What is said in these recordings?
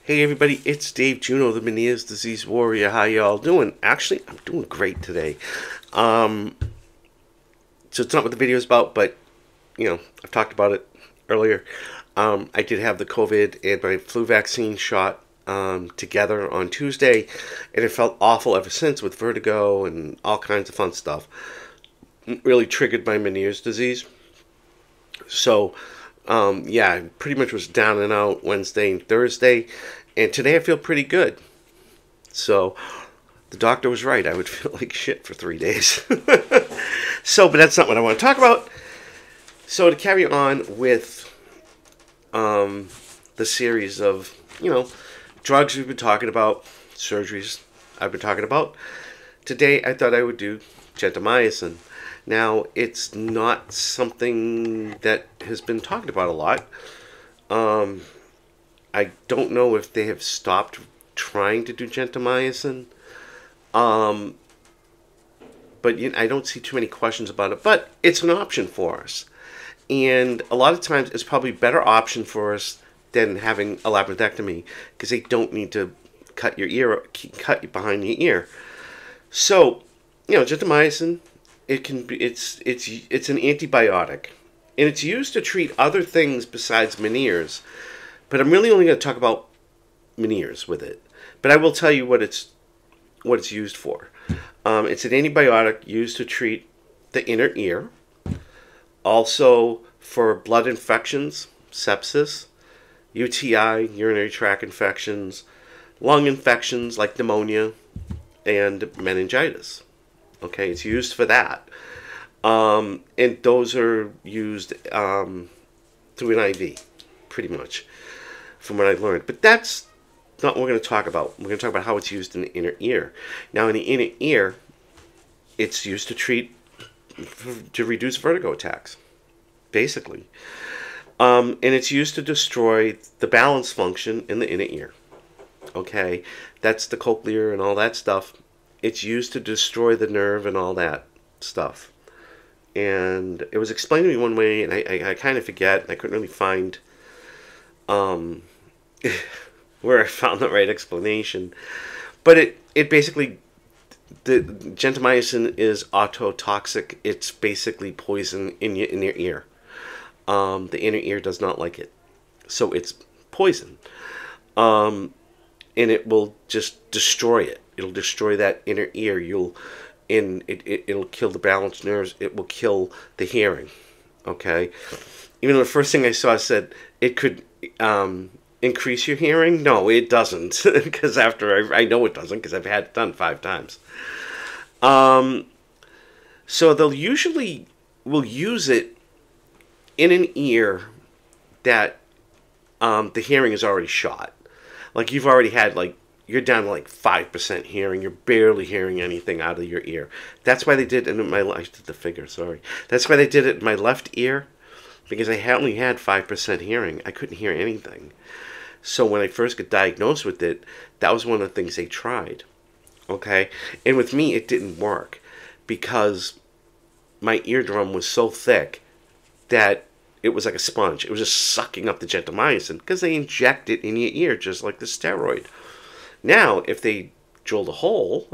Hey everybody, it's Dave Juno, the Meniere's Disease Warrior. How y'all doing? Actually, I'm doing great today. Um, so it's not what the video is about, but I've talked about it earlier. I did have the COVID and my flu vaccine shot together on Tuesday, and it felt awful ever since with vertigo and all kinds of fun stuff. It really triggered my Meniere's disease. So, yeah, I pretty much was down and out Wednesday and Thursday, and today I feel pretty good. So, the doctor was right. I would feel like shit for 3 days. But that's not what I want to talk about. So, to carry on with the series of, drugs we've been talking about, surgeries I've been talking about, today I thought I would do gentamicin. Now, it's not something that has been talked about a lot. I don't know if they have stopped trying to do gentamicin. But I don't see too many questions about it. But it's an option for us. And a lot of times it's probably a better option for us than having a labyrinthectomy because they don't need to cut you behind your ear. So, gentamicin, it's an antibiotic, and it's used to treat other things besides Meniere's. But I'm really only going to talk about Meniere's with it. But I will tell you what it's used for. It's an antibiotic used to treat the inner ear, also for blood infections, sepsis, UTI, urinary tract infections, lung infections like pneumonia, and meningitis. Okay, it's used for that. And those are used through an IV, pretty much, from what I've learned. But that's not what we're going to talk about. We're going to talk about how it's used in the inner ear. Now, in the inner ear, it's used to reduce vertigo attacks, basically. And it's used to destroy the balance function in the inner ear. Okay, that's the cochlear and all that stuff. It's used to destroy the nerve and all that stuff. And it was explained to me one way, and I kind of forget. I couldn't really find where I found the right explanation. But it basically, the gentamicin is ototoxic. It's basically poison in your ear. The inner ear does not like it. So it's poison. And it will just destroy it. It'll destroy that inner ear. It'll kill the balance nerves. It will kill the hearing. Okay? Even though the first thing I saw said it could increase your hearing. No, it doesn't. Because I know it doesn't because I've had it done 5 times. So they'll usually will use it in an ear that the hearing is already shot. Like you've already had you're down to 5% hearing. You're barely hearing anything out of your ear. That's why they did it in I did the figure, sorry. That's why they did it in my left ear, because I only had 5% hearing. I couldn't hear anything. So when I first got diagnosed with it, that was one of the things they tried. Okay? And with me, it didn't work because my eardrum was so thick that it was like a sponge. It was just sucking up the gentamicin because they inject it in your ear just like the steroid. Now, if they drilled a hole,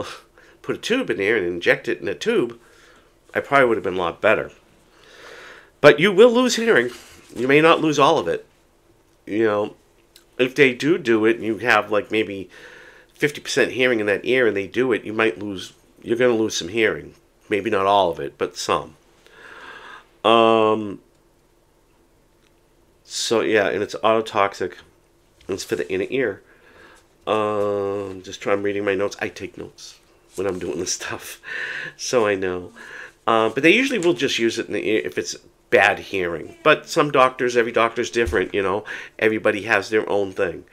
put a tube in there and inject it in a tube, I probably would have been a lot better. But you will lose hearing. You may not lose all of it. If they do it and you have maybe 50% hearing in that ear and they do it, you're going to lose some hearing. Maybe not all of it, but some. So yeah, and it's ototoxic. It's for the inner ear. I'm reading my notes. I take notes when I'm doing this stuff, so I know. But they usually will just use it in the ear if it's bad hearing. But every doctor's different, Everybody has their own thing.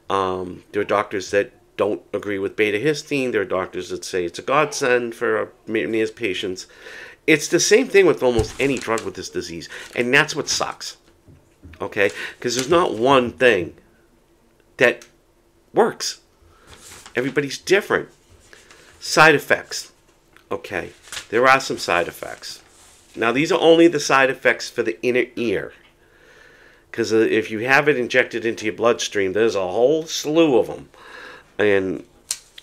There are doctors that don't agree with beta-histine. There are doctors that say it's a godsend for Meniere's patients. It's the same thing with almost any drug with this disease, and that's what sucks. Okay? Because there's not one thing that works. Everybody's different. Side effects. Okay, there are some side effects. Now, these are only the side effects for the inner ear. Because if you have it injected into your bloodstream, there's a whole slew of them. And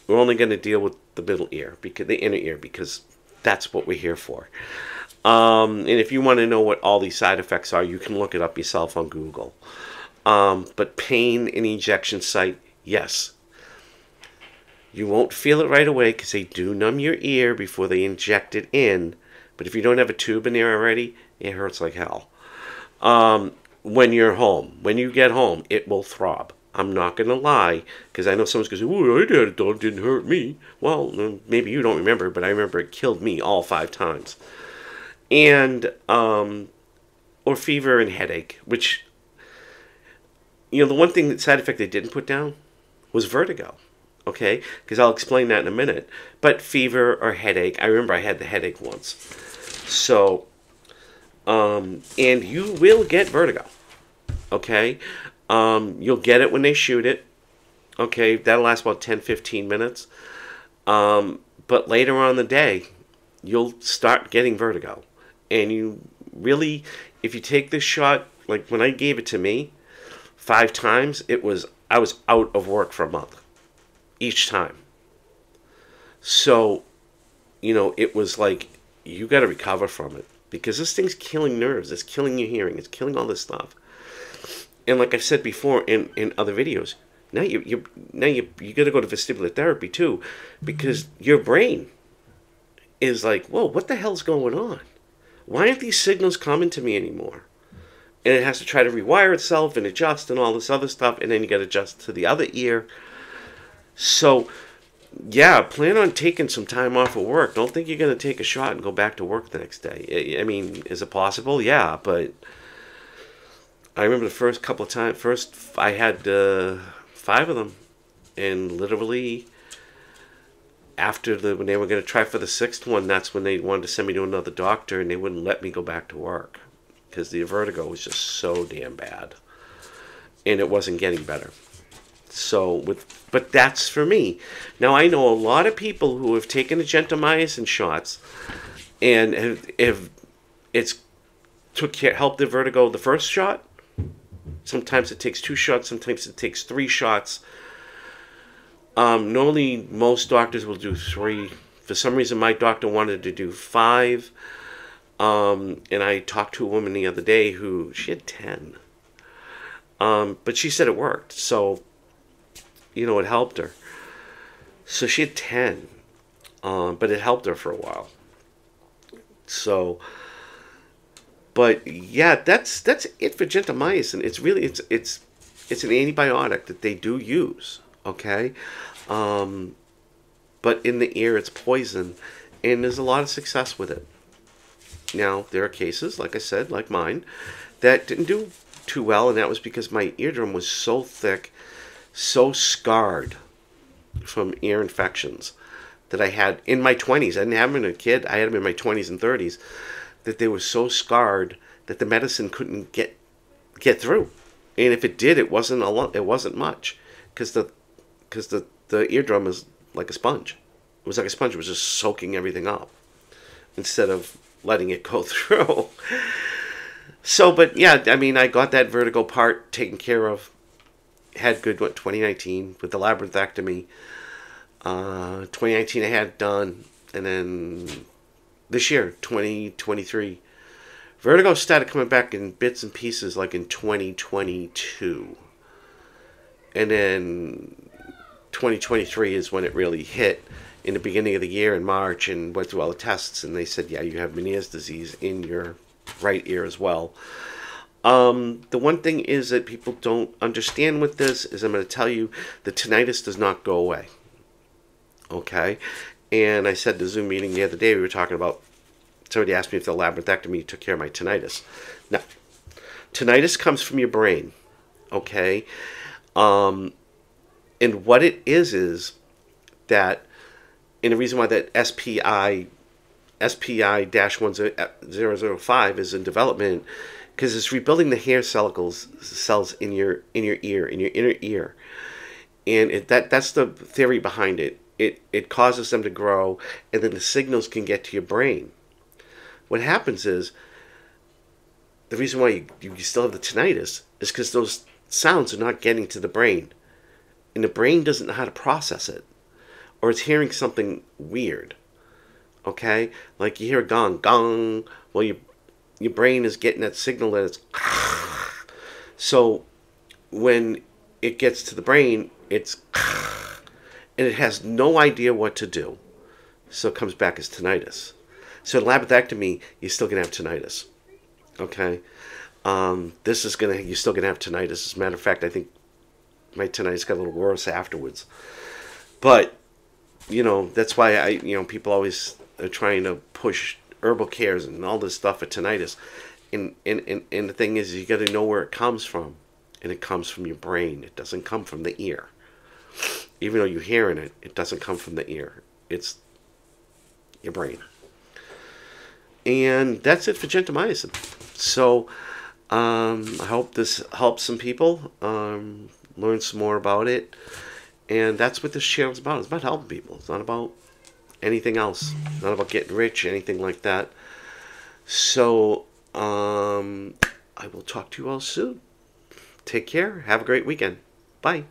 we're only going to deal with the middle ear, because the inner ear, because that's what we're here for. And if you want to know what all these side effects are, you can look it up yourself on Google. But pain in the injection site, yes. You won't feel it right away because they do numb your ear before they inject it in. But if you don't have a tube in there already, it hurts like hell. When you're home, when you get home, it will throb. I'm not going to lie, because I know someone's going to say, "Oh, I did it, though. It didn't hurt me." Well, maybe you don't remember, but I remember it killed me all 5 times. And, or fever and headache, which, the one thing, that side effect they didn't put down was vertigo. Okay? Because I'll explain that in a minute. But fever or headache, I remember I had the headache once. So, and you will get vertigo. Okay? You'll get it when they shoot it. Okay? That'll last about 10-15 minutes. But later on in the day, you'll start getting vertigo. And you really, if you take this shot, like when I gave it to me 5 times, I was out of work for a month. Each time. So, it was like, you got to recover from it. Because this thing's killing nerves. It's killing your hearing. It's killing all this stuff. And like I've said before in other videos, now you got to go to vestibular therapy too, because your brain is like, whoa, what the hell's going on? Why aren't these signals coming to me anymore? And it has to try to rewire itself and adjust and all this other stuff, and then you got to adjust to the other ear. So, yeah, plan on taking some time off of work. Don't think you're going to take a shot and go back to work the next day. I mean, is it possible? Yeah, but I remember the first couple of times, I had 5 of them, and literally after when they were going to try for the 6th one, that's when they wanted to send me to another doctor, and they wouldn't let me go back to work because the vertigo was just so damn bad, and it wasn't getting better. So, but that's for me. Now, I know a lot of people who have taken the gentamicin shots, and if it's helped the vertigo the first shot. Sometimes it takes 2 shots. Sometimes it takes 3 shots. Normally, most doctors will do 3. For some reason, my doctor wanted to do 5. And I talked to a woman the other day she had 10. But she said it worked. So, it helped her. So she had 10. But it helped her for a while. So, but yeah, that's it for gentamicin. It's really it's an antibiotic that they do use. Okay, but in the ear it's poison, and there's a lot of success with it. Now there are cases, like I said, like mine, that didn't do too well, and that was because my eardrum was so thick, so scarred from ear infections that I had in my 20s. I didn't have them in a kid. I had them in my 20s and 30s. That they were so scarred that the medicine couldn't get through, and if it did, it wasn't a lot. It wasn't much, because the eardrum is like a sponge. It was like a sponge. It was just soaking everything up instead of letting it go through. So, but yeah, I mean, I got that vertigo part taken care of. Had good 2019 with the labyrinthectomy. 2019 I had it done, and then this year, 2023, vertigo started coming back in bits and pieces like in 2022. And then 2023 is when it really hit in the beginning of the year in March, and went through all the tests, and they said, yeah, you have Meniere's disease in your right ear as well. The one thing is that people don't understand with this is, I'm going to tell you, the tinnitus does not go away. Okay? And I said the Zoom meeting the other day, we were talking about, somebody asked me if the labyrinthectomy took care of my tinnitus. No. Tinnitus comes from your brain. Okay? And what it is that, and the reason why that SPI-1005 is in development, because it's rebuilding the hair cells in your ear, in your inner ear. And that's the theory behind it. It causes them to grow, and then the signals can get to your brain. What happens is, the reason why you still have the tinnitus is because those sounds are not getting to the brain. And the brain doesn't know how to process it. Or it's hearing something weird. Okay? Like you hear a gong, gong. Well, your brain is getting that signal that it's... So when it gets to the brain, it's... And it has no idea what to do. So it comes back as tinnitus. So in labyrinthectomy, you're still going to have tinnitus. Okay? You're still going to have tinnitus. As a matter of fact, I think my tinnitus got a little worse afterwards. But, that's why people always are trying to push herbal cares and all this stuff for tinnitus. And the thing is, you got to know where it comes from. And it comes from your brain. It doesn't come from the ear. Even though you're hearing it, it doesn't come from the ear. It's your brain. And that's it for gentamicin. So I hope this helps some people learn some more about it. And that's what this channel is about. It's about helping people. It's not about anything else. It's not about getting rich, anything like that. So I will talk to you all soon. Take care. Have a great weekend. Bye.